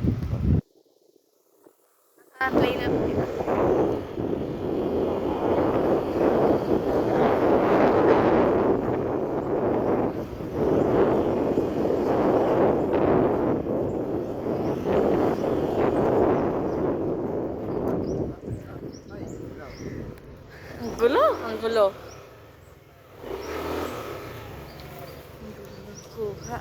Try na dito. Ang gulo, ang gulo. Kuha.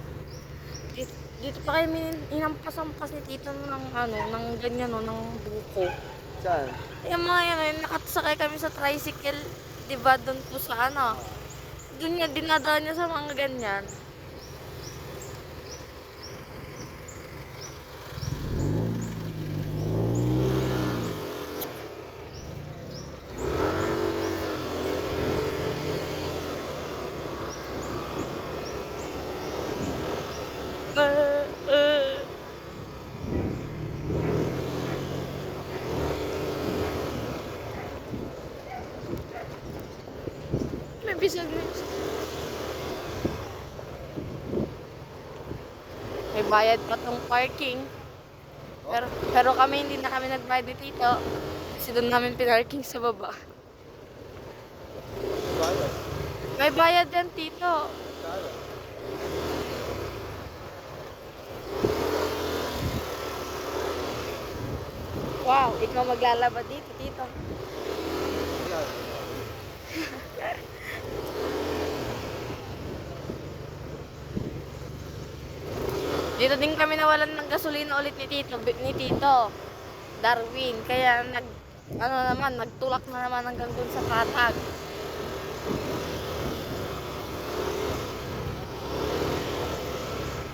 Dito pa kayo inampas-ampas ni tito ng ano, ng ganyan no, ng buko. Saan? Yung mga yan, nakasakay kami sa tricycle, di ba, doon po sa ano. Doon niya, dinadaan niya sa mga ganyan. Uh, uh. May bisag na. May bayad pa tong parking. Pero kami hindi na kami nagbayad dito. Kasi doon namin pinarking sa baba. Bayad. May bayad yan, tito. Kaya. Wow, ikaw maglalaba dito, tito. Dito din kami nawalan ng gasolina ulit ni Tito Darwin. Kaya nagtulak na naman hanggang dun sa Patag.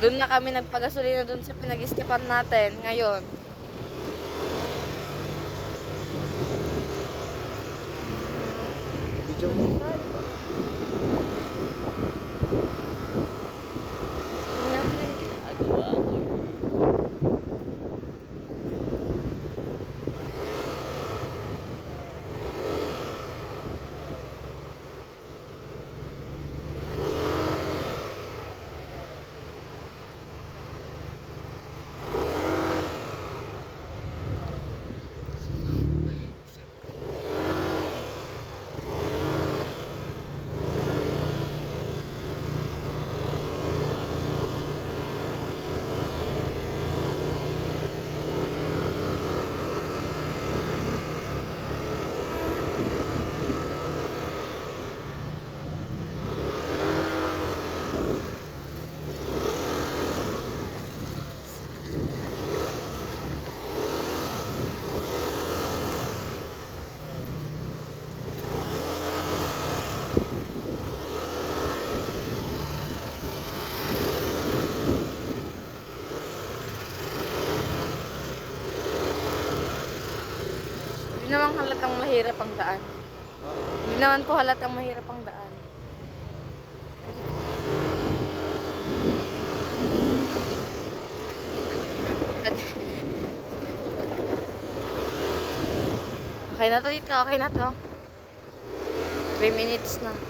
Doon na kami nagpagasolina dun sa pinag-istipan natin ngayon. Video mo. Tingnan mo yung ginagawa ko. Hindi naman halatang mahirap ang daan. Hindi naman po halatang mahirap ang daan. Okay na to dito, okay na to. 3 minutes na.